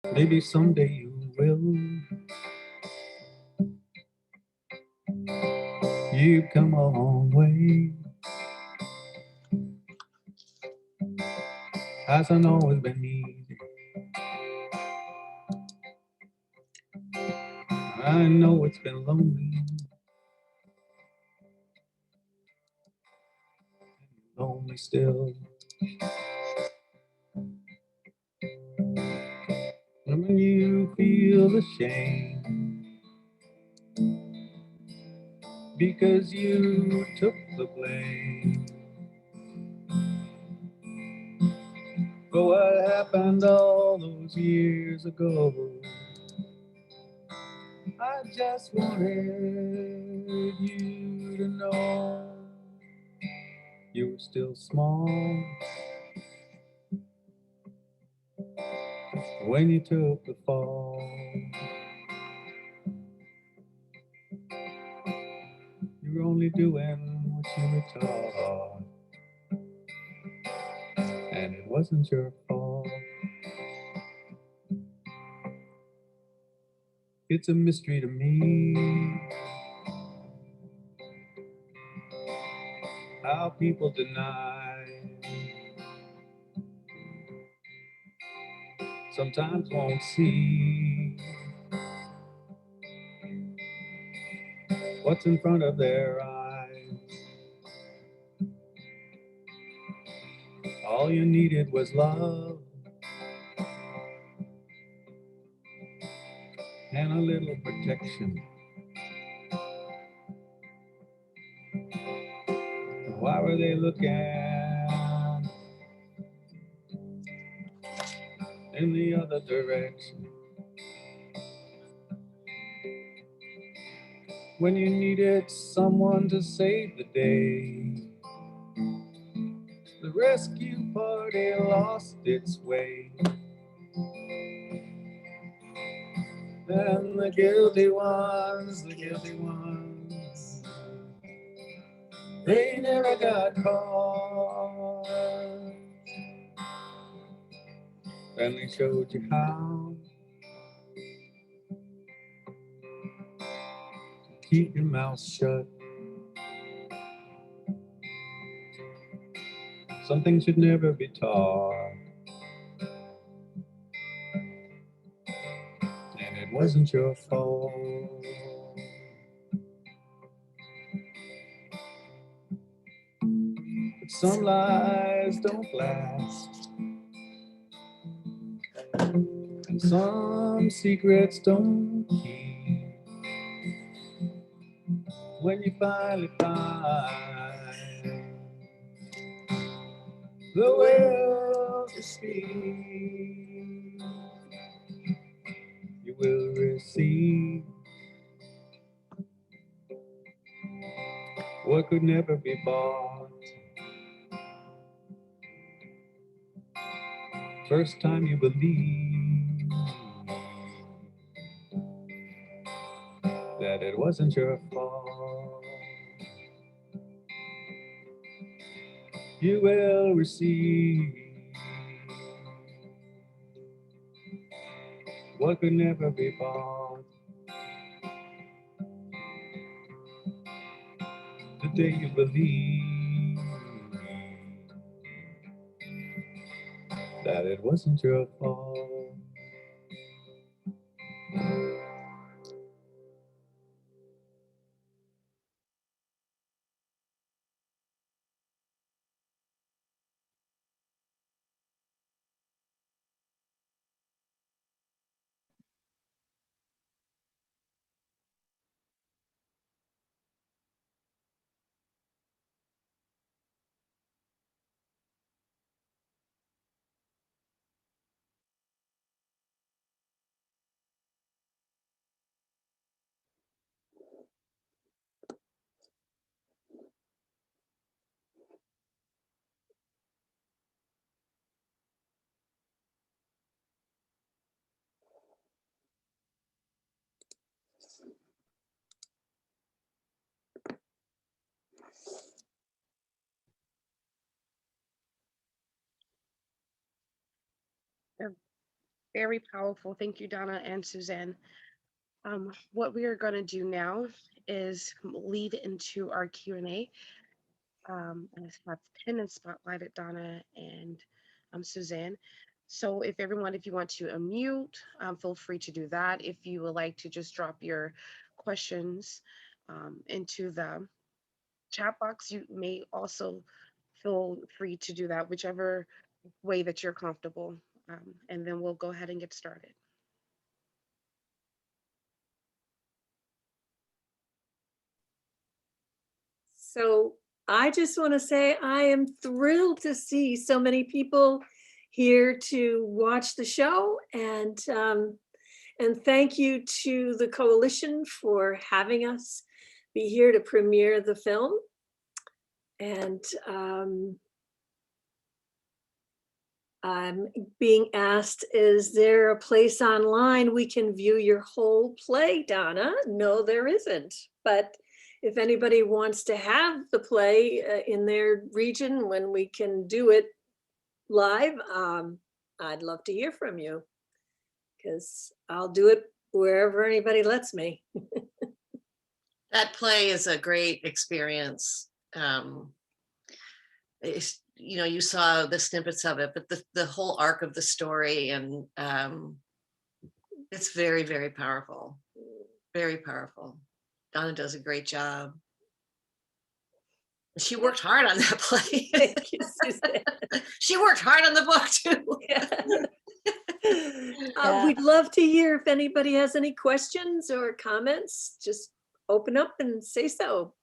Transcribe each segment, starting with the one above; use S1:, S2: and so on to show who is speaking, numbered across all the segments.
S1: Maybe someday you will. You've come a long way. Hasn't always been easy. I know it's been lonely. Lonely still. And when you feel ashamed because you took the blame for what happened all those years ago, I just wanted you to know you were still small when you took the fall. You were only doing what you were taught, and it wasn't your fault. It's a mystery to me how people deny, sometimes won't see what's in front of their eyes. All you needed was love and a little protection. Why were they looking in the other direction when you needed someone to save the day? The rescue party lost its way, and the guilty ones, they never got caught. And they showed you how to keep your mouth shut. Something should never be taught, and it wasn't your fault. But some lies don't last, and some secrets don't keep. When you finally find the will to speak, you will receive what could never be bought. First time you believe that it wasn't your fault, you will receive what could never be bought. The day you believe that it wasn't your fault.
S2: Very powerful. Thank you, Donna and Suzanne. What we are going to do now is lead into our Q&A. And I have pinned and spotlighted Donna and Suzanne. So if you want to unmute, feel free to do that. If you would like to just drop your questions into the chat box, you may also feel free to do that, whichever way that you're comfortable. And then we'll go ahead and get started.
S3: So I just want to say I am thrilled to see so many people here to watch the show, and thank you to the coalition for having us be here to premiere the film. And I'm being asked, is there a place online we can view your whole play, Donna? No, there isn't. But if anybody wants to have the play in their region when we can do it live, I'd love to hear from you, because I'll do it wherever anybody lets me.
S4: That play is a great experience. You saw the snippets of it, but the whole arc of the story, and it's very, very powerful. Very powerful. Donna does a great job. She worked hard on that play.
S3: Thank you, Suzanne.
S4: She worked hard on the book too.
S3: Yeah. We'd love to hear if anybody has any questions or comments. Just open up and say so.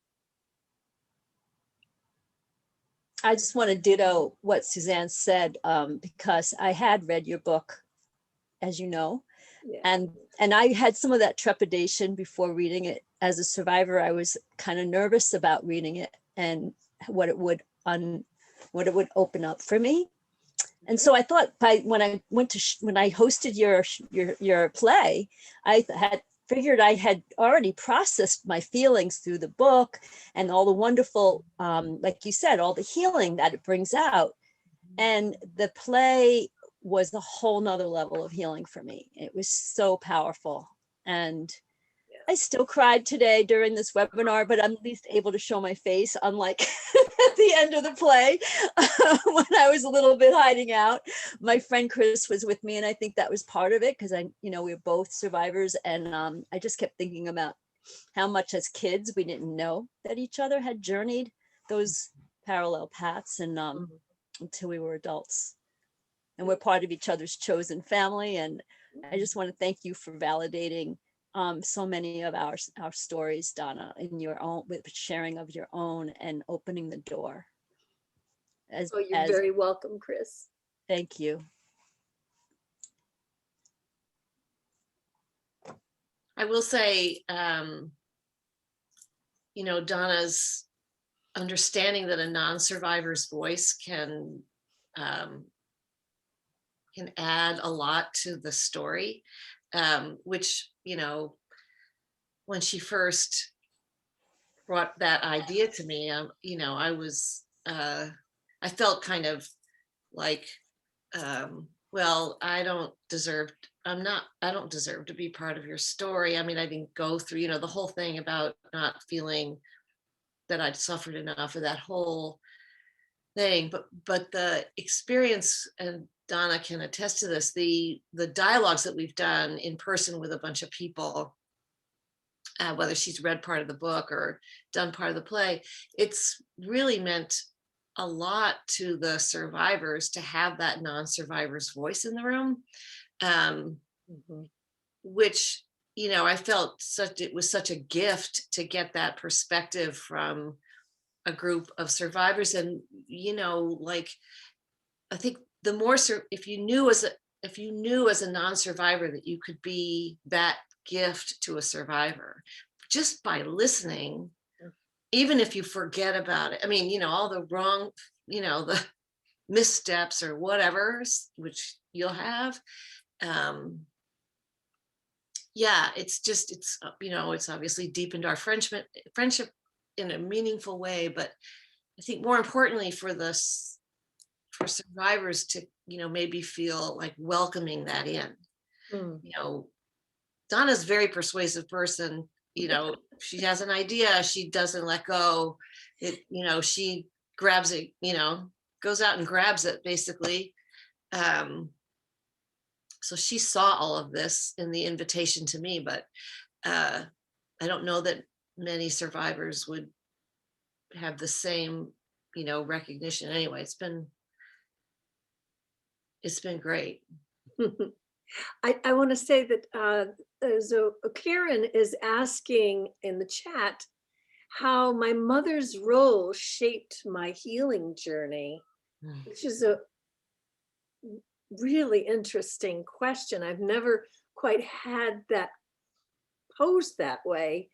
S5: I just want to ditto what Suzanne said, because I had read your book, as you know,
S3: Yeah.
S5: and I had some of that trepidation before reading it. As a survivor, I was kind of nervous about reading it and what it would open up for me. And so I thought, when I hosted your play, I had figured I had already processed my feelings through the book and all the wonderful, like you said, all the healing that it brings out. And the play was a whole nother level of healing for me. It was so powerful. And I still cried today during this webinar, but I'm at least able to show my face, unlike at the end of the play when I was a little bit hiding out. My friend Chris was with me, and I think that was part of it, because we were both survivors, and I just kept thinking about how much as kids we didn't know that each other had journeyed those parallel paths, and until we were adults. And we're part of each other's chosen family. And I just want to thank you for validating so many of our stories, Donna, in your own, with sharing of your own and opening the door.
S3: You're very welcome, Chris.
S5: Thank you.
S4: I will say, Donna's understanding that a non-survivor's voice can add a lot to the story, which, when she first brought that idea to me, I felt kind of like, well, I don't deserve to be part of your story. I mean, I didn't go through, the whole thing about not feeling that I'd suffered enough, or that whole thing, but the experience, and Donna can attest to this, the dialogues that we've done in person with a bunch of people, whether she's read part of the book or done part of the play, it's really meant a lot to the survivors to have that non-survivor's voice in the room, which, I felt it was such a gift to get that perspective from a group of survivors. And, I think the more, if you knew as a non-survivor that you could be that gift to a survivor just by listening, even if you forget about it. I mean, all the wrong, the missteps or whatever, which you'll have. Yeah, it's obviously deepened our friendship in a meaningful way. But I think more importantly for survivors maybe feel like welcoming that in.
S3: Mm.
S4: Donna's a very persuasive person. She has an idea, she doesn't let go. She grabs it, goes out and grabs it basically. So she saw all of this in the invitation to me, but I don't know that many survivors would have the same, recognition. Anyway, it's been great.
S3: I want to say that so Karen is asking in the chat how my mother's role shaped my healing journey, which is a really interesting question. I've never quite had that posed that way.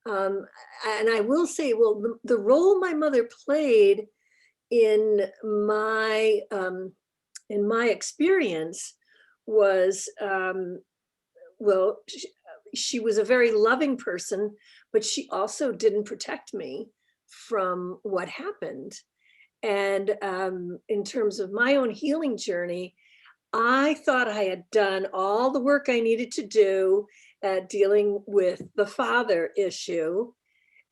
S3: And I will say, well, the role my mother played in my experience was, well, she was a very loving person, but she also didn't protect me from what happened. And in terms of my own healing journey, I thought I had done all the work I needed to do at dealing with the father issue.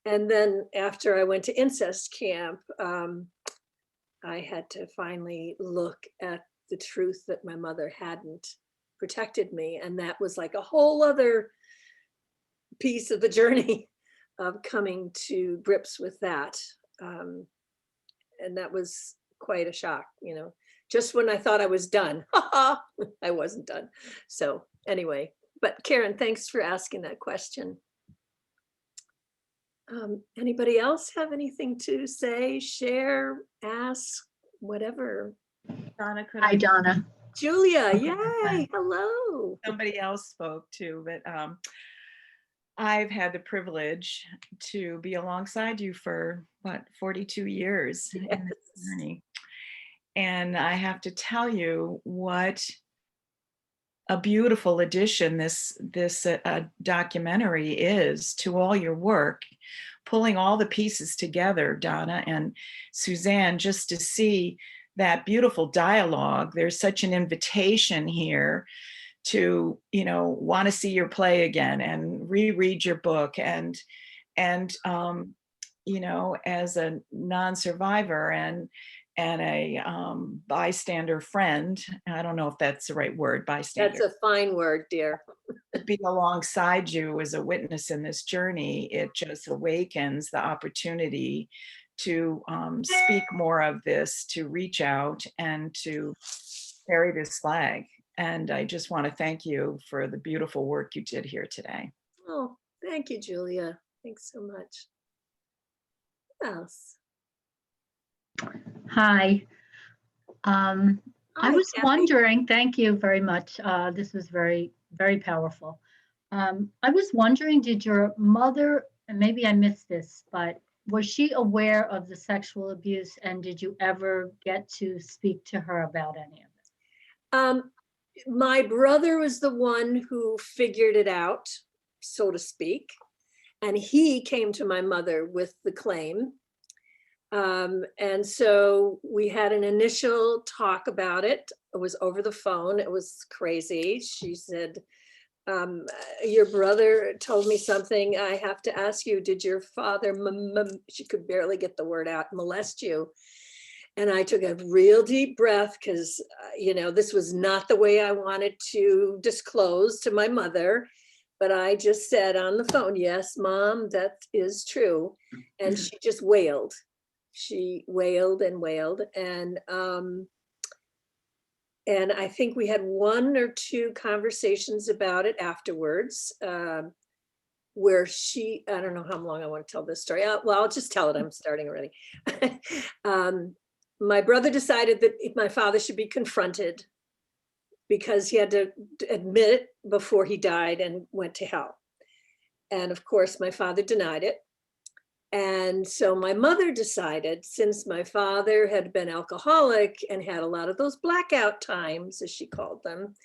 S3: And then after I went to incest camp, I had to finally look at the truth that my mother hadn't protected me. And that was like a whole other piece of the journey of coming to grips with that. And that was quite a shock, just when I thought I was done, I wasn't done. So anyway, but Karen, thanks for asking that question. Anybody else have anything to say, share, ask, whatever?
S6: Donna, could
S7: Hi, Donna.
S3: Julia,
S7: Okay,
S3: yay,
S7: fine.
S3: hello.
S6: somebody else spoke too, but I've had the privilege to be alongside you for 42 years in this journey. And I have to tell you what a beautiful addition this documentary is to all your work, pulling all the pieces together, Donna and Suzanne, just to see that beautiful dialogue. There's such an invitation here to, want to see your play again and reread your book. And as a non-survivor and a bystander friend, I don't know if that's the right word, bystander.
S3: That's a fine word, dear.
S6: To be alongside you as a witness in this journey, it just awakens the opportunity to speak more of this, to reach out and to carry this flag. And I just want to thank you for the beautiful work you did here today.
S3: Oh, thank you, Julia. Thanks so much. Who else?
S7: Hi. I
S3: Hi,
S7: was
S3: Kathy.
S7: wondering, thank you very much. This was very, very powerful. I was wondering, did your mother, and maybe I missed this, but was she aware of the sexual abuse, and did you ever get to speak to her about any of it?
S3: My brother was the one who figured it out, so to speak, and he came to my mother with the claim. And so we had an initial talk about it. It was over the phone. It was crazy. She said, your brother told me something. I have to ask you, did your father, she could barely get the word out, molest you? And I took a real deep breath because, this was not the way I wanted to disclose to my mother. But I just said on the phone, yes, Mom, that is true. And she just wailed. She wailed and wailed. And I think we had 1 or 2 conversations about it afterwards, where she, I don't know how long I want to tell this story. Well, I'll just tell it. I'm starting already. My brother decided that my father should be confronted because he had to admit it before he died and went to hell. And of course, my father denied it. And so my mother decided, since my father had been alcoholic and had a lot of those blackout times, as she called them,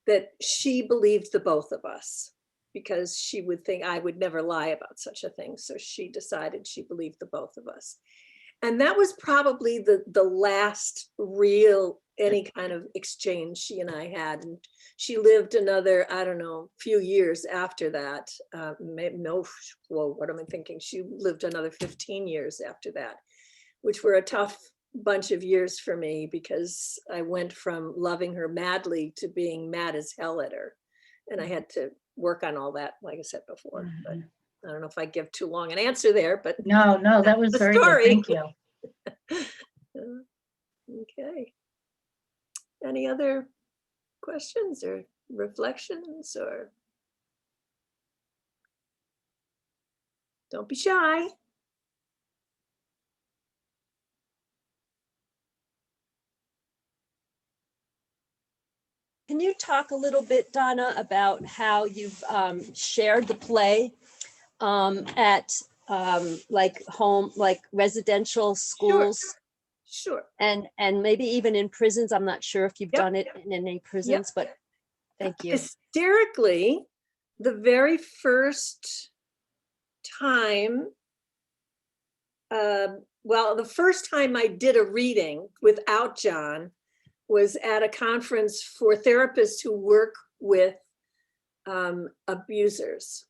S3: that she believed the both of us because she would think I would never lie about such a thing. So she decided she believed the both of us. And that was probably the last real, any kind of exchange she and I had. And she lived another, I don't know, few years after that. No, whoa, what am I thinking? She lived another 15 years after that, which were a tough bunch of years for me because I went from loving her madly to being mad as hell at her. And I had to work on all that, like I said before. But I don't know if I give too long an answer there, but
S7: No, that was
S3: the
S7: very good.
S3: story.
S7: Thank you.
S3: Okay. Any other questions or reflections, or don't be shy.
S5: Can you talk a little bit, Donna, about how you've shared the play at like home, like residential schools?
S3: Sure.
S5: And maybe even in prisons? I'm not sure if you've
S3: Yep.
S5: done it in any prisons, but thank you.
S3: Hysterically, the very first time, well, the first time I did a reading without John was at a conference for therapists who work with abusers.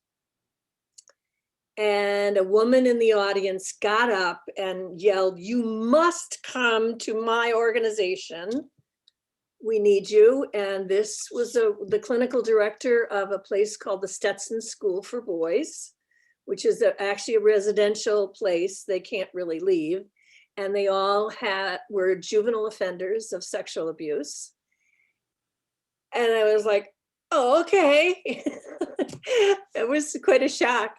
S3: And a woman in the audience got up and yelled, "You must come to my organization. We need you." And this was the clinical director of a place called the Stetson School for Boys, which is actually a residential place. They can't really leave. And they all were juvenile offenders of sexual abuse. And I was like, oh, okay. It was quite a shock.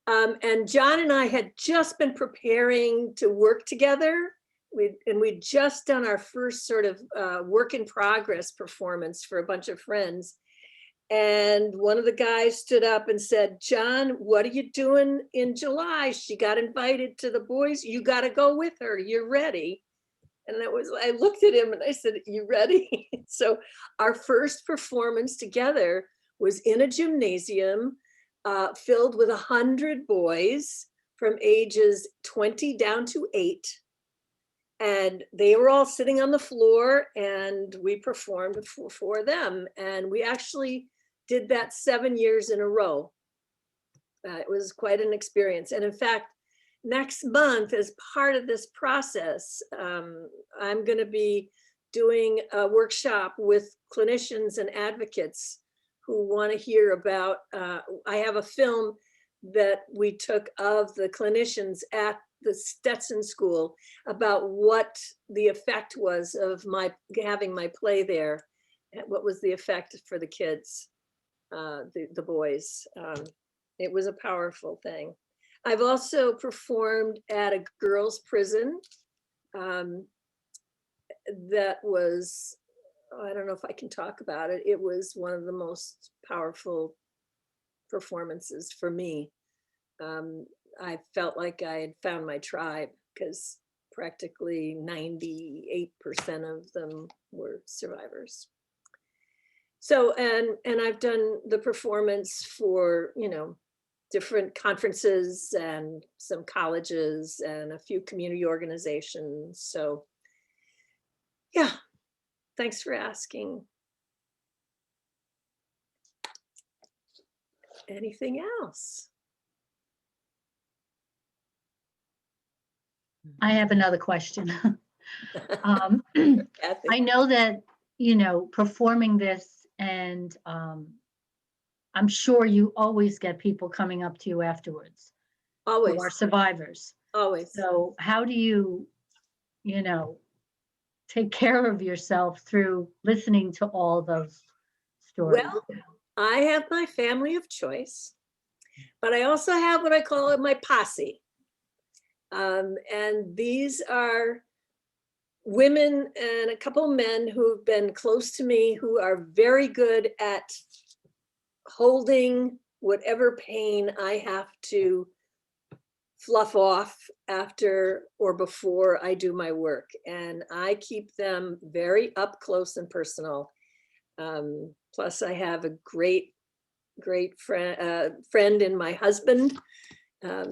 S3: And John and I had just been preparing to work together. We'd just done our first sort of work in progress performance for a bunch of friends. And one of the guys stood up and said, "John, what are you doing in July? She got invited to the boys. You got to go with her. You're ready." And I looked at him and I said, "You ready?" So our first performance together was in a gymnasium filled with 100 boys from ages 20 down to 8. And they were all sitting on the floor and we performed for them. And we actually did that 7 years in a row. It was quite an experience. And in fact, next month, as part of this process, I'm going to be doing a workshop with clinicians and advocates who want to hear about, I have a film that we took of the clinicians at the Stetson School about what the effect was of having my play there. What was the effect for the kids, the boys. It was a powerful thing. I've also performed at a girls' prison that was, I don't know if I can talk about it. It was one of the most powerful performances for me. I felt like I had found my tribe because practically 98% of them were survivors. So, and I've done the performance for, different conferences and some colleges and a few community organizations. So yeah, thanks for asking. Anything else?
S7: I have another question.
S3: Kathy?
S7: I know that, performing this, and I'm sure you always get people coming up to you afterwards who
S3: Always,
S7: are survivors.
S3: always.
S7: So how do you, take care of yourself through listening to all those stories?
S3: Well, I have my family of choice, but I also have what I call my posse. And these are women and a couple men who've been close to me, who are very good at holding whatever pain I have to fluff off after or before I do my work. And I keep them very up close and personal. Plus I have a great friend in my husband.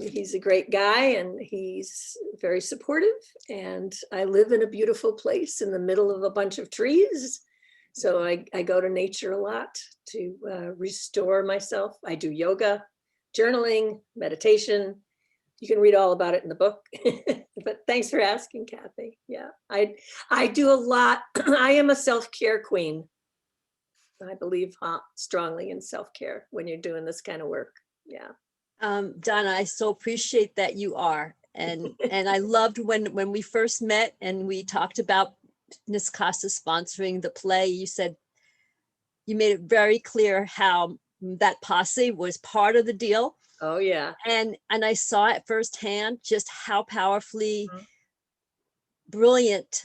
S3: He's a great guy and he's very supportive, and I live in a beautiful place in the middle of a bunch of trees. So I go to nature a lot to restore myself. I do yoga, journaling, meditation. You can read all about it in the book. But thanks for asking, Kathy. Yeah, I do a lot. I am a self-care queen. I believe strongly in self-care when you're doing this kind of work. Yeah.
S5: Donna, I so appreciate that you are. And I loved when we first met and we talked about Ms. Costa sponsoring the play. You said, you made it very clear how that posse was part of the deal.
S3: Oh, yeah.
S5: And I saw it firsthand, just how powerfully brilliant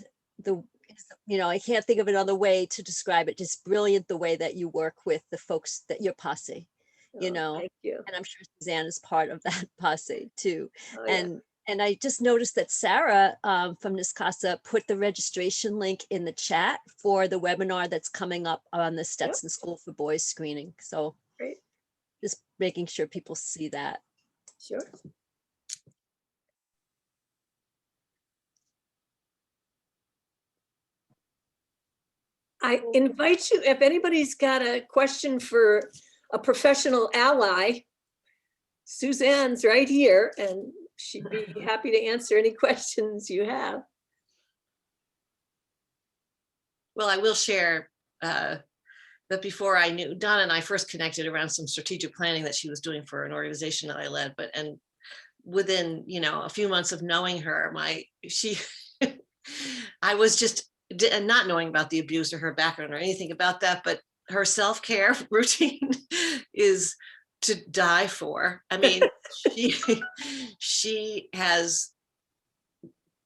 S5: I can't think of another way to describe it, just brilliant the way that you work with the folks that your posse,
S3: Thank you.
S5: and I'm sure Suzanne is part of that posse too.
S3: Oh, yeah.
S5: And I just noticed that Sarah from NISCASA put the registration link in the chat for the webinar that's coming up on the Stetson School for Boys screening. So
S3: Great.
S5: just making sure people see that.
S3: Sure. I invite you, if anybody's got a question for a professional ally, Suzanne's right here and she'd be happy to answer any questions you have.
S4: Well, I will share that before I knew Donna and I first connected around some strategic planning that she was doing for an organization that I led, and within, a few months of knowing her, I was just not knowing about the abuse or her background or anything about that, but her self-care routine is to die for. I mean, she has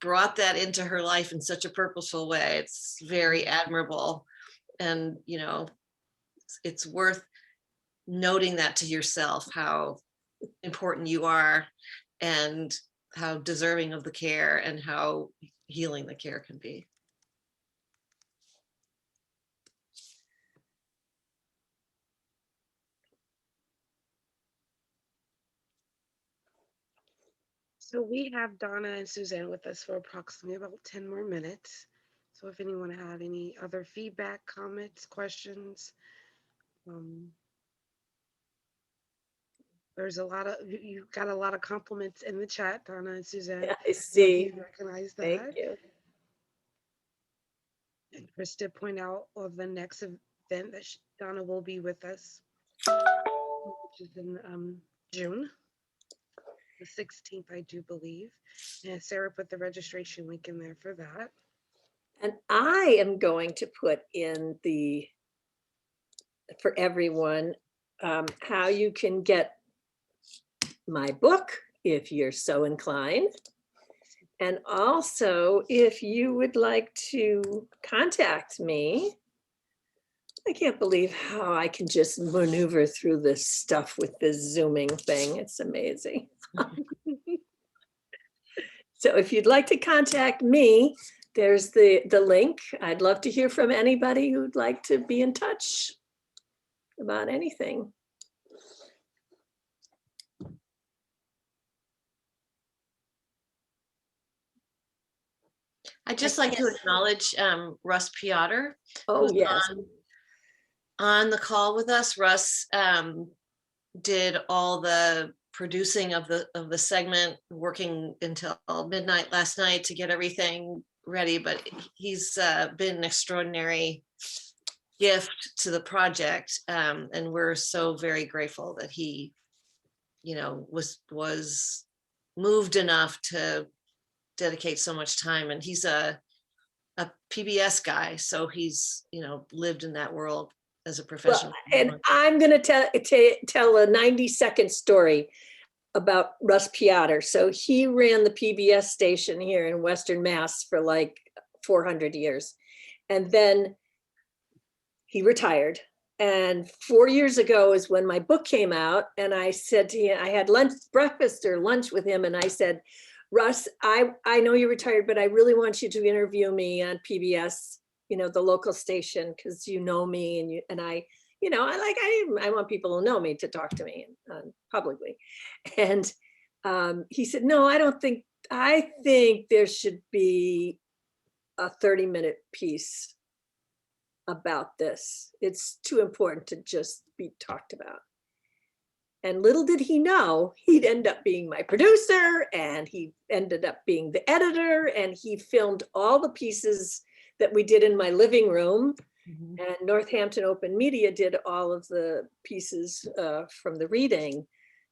S4: brought that into her life in such a purposeful way. It's very admirable. And, it's worth noting that to yourself, how important you are and how deserving of the care and how healing the care can be.
S2: So we have Donna and Suzanne with us for approximately about 10 more minutes. So if anyone had any other feedback, comments, questions, there's you got a lot of compliments in the chat, Donna and Suzanne.
S3: Yeah, I see.
S2: You recognize that.
S3: Thank you.
S2: And Chris did point out of the next event that Donna will be with us, which is in June. The 16th, I do believe. And Sarah put the registration link in there for that.
S3: And I am going to put in for everyone, how you can get my book if you're so inclined. And also, if you would like to contact me, I can't believe how I can just maneuver through this stuff with this Zooming thing. It's amazing. So if you'd like to contact me, there's the link. I'd love to hear from anybody who'd like to be in touch about anything.
S4: I'd just like to acknowledge Russ Piotr,
S3: Oh,
S4: who's
S3: yes.
S4: on the call with us. Russ did all the producing of the segment, working until midnight last night to get everything ready, but he's been an extraordinary gift to the project, and we're so very grateful that he was moved enough to dedicate so much time. And he's a PBS guy, so he's lived in that world as a professional.
S3: Well, and I'm going to tell a 90-second story about Russ Piotr. So he ran the PBS station here in Western Mass for like 400 years. And then he retired. And 4 years ago is when my book came out. And I said to him, I had breakfast or lunch with him. And I said, Russ, I know you retired, but I really want you to interview me on PBS, the local station, because you know me and I want people who know me to talk to me publicly. And he said, no, I think there should be a 30-minute piece about this. It's too important to just be talked about. And little did he know, he'd end up being my producer, and he ended up being the editor, and he filmed all the pieces that we did in my living room.
S1: Mhm.
S3: And Northampton Open Media did all of the pieces from the reading.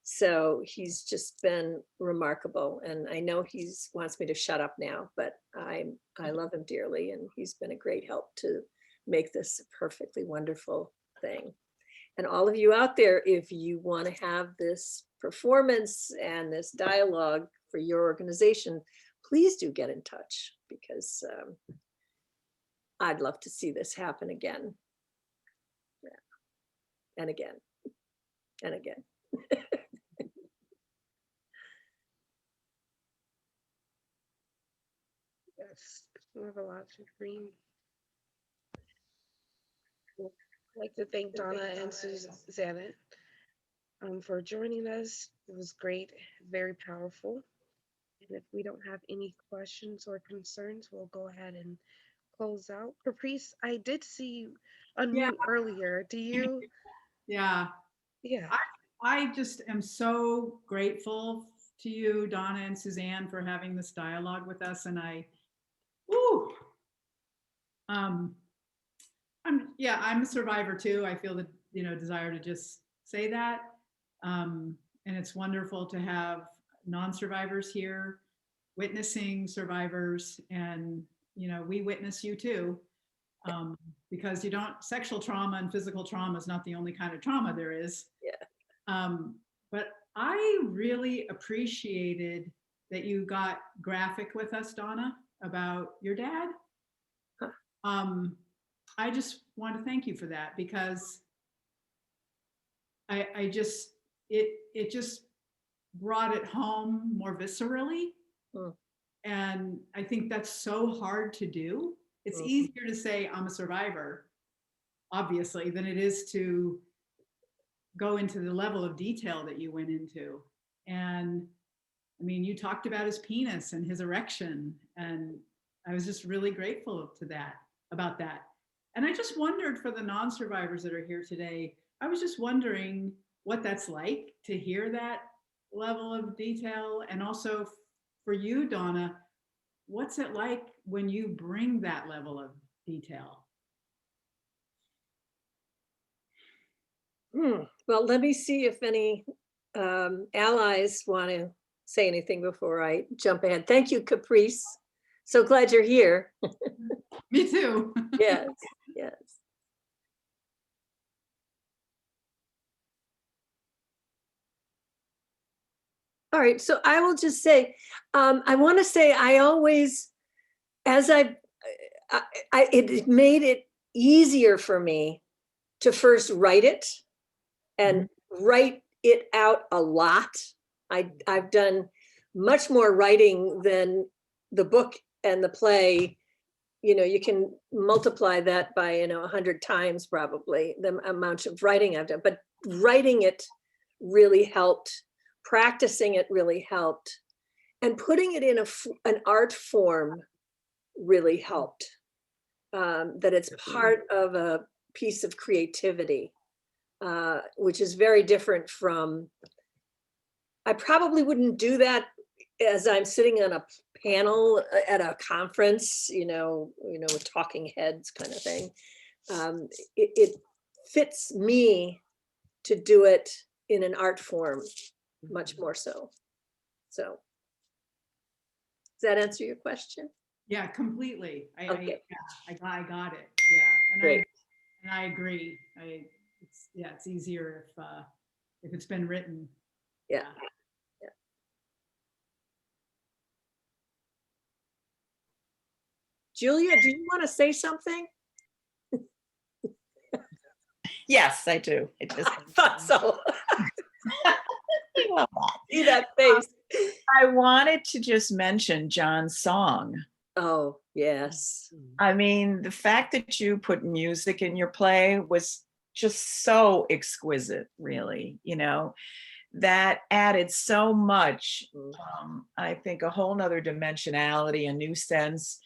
S3: So he's just been remarkable. And I know he wants me to shut up now, but I love him dearly. And he's been a great help to make this a perfectly wonderful thing. And all of you out there, if you want to have this performance and this dialogue for your organization, please do get in touch, because I'd love to see this happen again. Yeah. And again, and again.
S2: Yes, we have a lot to read. I'd like to thank Donna and Suzanne for joining us. It was great, very powerful. And if we don't have any questions or concerns, we'll go ahead and close out. Caprice, I did see you unmute earlier. Do you?
S8: Yeah,
S2: Yeah.
S8: I just am so grateful to you, Donna and Suzanne, for having this dialogue with us. And I'm a survivor too. I feel the desire to just say that. And it's wonderful to have non-survivors here witnessing survivors, and we witness you too. Because sexual trauma and physical trauma is not the only kind of trauma there is.
S3: Yeah.
S8: But I really appreciated that you got graphic with us, Donna, about your dad. I just want to thank you for that, because it just brought it home more viscerally. And I think that's so hard to do. It's easier to say I'm a survivor, obviously, than it is to go into the level of detail that you went into. And I mean, you talked about his penis and his erection, and I was just really grateful about that. And I just wondered, for the non-survivors that are here today, I was just wondering what that's like to hear that level of detail. And also for you, Donna, what's it like when you bring that level of detail?
S3: Well, let me see if any allies want to say anything before I jump ahead. Thank you, Caprice. So glad you're here.
S8: Me too.
S3: Yes, yes. All right, so I will just say, I want to say I always, it made it easier for me to first write it and write it out a lot. I've done much more writing than the book and the play. You can multiply that by 100 times probably, the amount of writing I've done, but writing it really helped. Practicing it really helped, and putting it in an art form really helped. That it's part of a piece of creativity, which is very different from, I probably wouldn't do that as I'm sitting on a panel at a conference, with talking heads kind of thing. It fits me to do it in an art form, much more so. So, does that answer your question?
S8: Yeah, completely. I got it. Yeah, and
S3: Great.
S8: I agree. It's easier if it's been written.
S3: Yeah. Julia, do you want to say something?
S9: Yes, I do. It just
S3: I thought so.
S9: I love that.
S3: See that face.
S9: I wanted to just mention John's song.
S3: Oh, yes.
S9: I mean, the fact that you put music in your play was just so exquisite, really, that added so much, I think a whole nother dimensionality, a new sense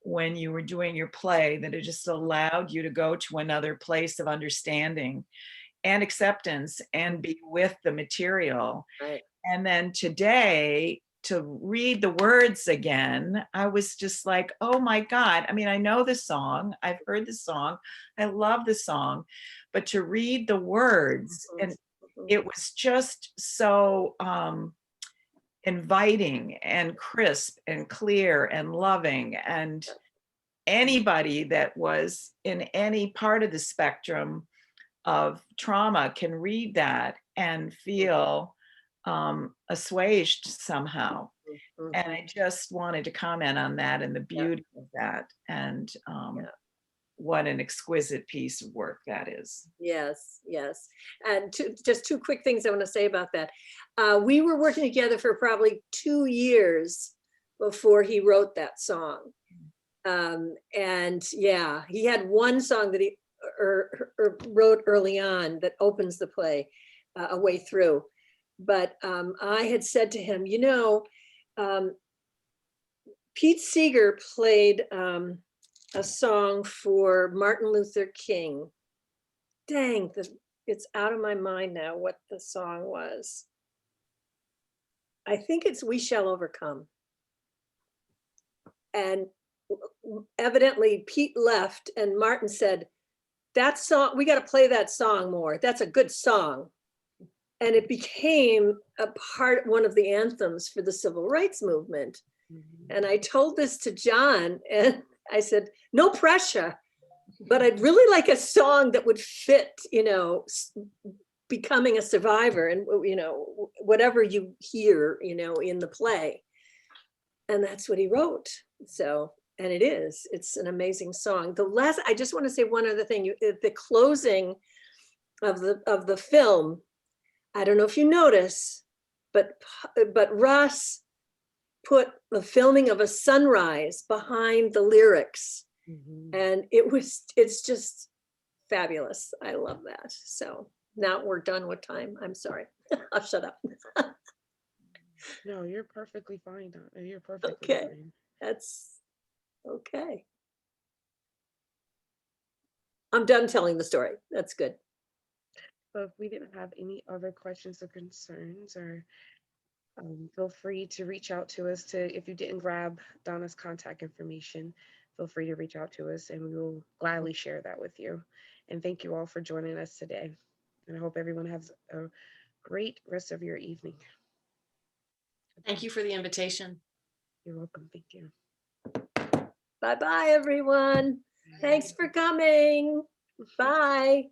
S9: when you were doing your play, that it just allowed you to go to another place of understanding and acceptance and be with the material.
S3: Right.
S9: And then today, to read the words again, I was just like, oh my God. I mean, I know the song, I've heard the song, I love the song, but to read the words, and it was just so inviting and crisp and clear and loving. And anybody that was in any part of the spectrum of trauma can read that and feel assuaged somehow. And I just wanted to comment on that and the beauty of that, and what an exquisite piece of work that is.
S3: Yes, yes. And just two quick things I want to say about that. We were working together for probably 2 years before he wrote that song. And yeah, he had one song that he wrote early on that opens the play a way through. But I had said to him, you know, Pete Seeger played a song for Martin Luther King. Dang, it's out of my mind now what the song was. I think it's We Shall Overcome. And evidently Pete left and Martin said, that song, we got to play that song more. That's a good song. And it became one of the anthems for the civil rights movement. And I told this to John and I said, no pressure, but I'd really like a song that would fit, you know, becoming a survivor and, you know, whatever you hear, you know, in the play. And that's what he wrote. So, and it's an amazing song. I just want to say one other thing. The closing of the film, I don't know if you notice, but Russ put the filming of a sunrise behind the lyrics. And it's just fabulous. I love that. So now we're done with time. I'm sorry. I'll shut up.
S2: No, you're perfectly fine. Donna. You're perfectly
S3: Okay.
S2: fine.
S3: That's okay. I'm done telling the story. That's good.
S2: So if we didn't have any other questions or concerns, or feel free to reach out to us. If you didn't grab Donna's contact information, feel free to reach out to us and we will gladly share that with you. And thank you all for joining us today. And I hope everyone has a great rest of your evening.
S4: Thank you for the invitation.
S2: You're welcome. Thank you.
S3: Bye-bye, everyone. Thanks for coming. Bye.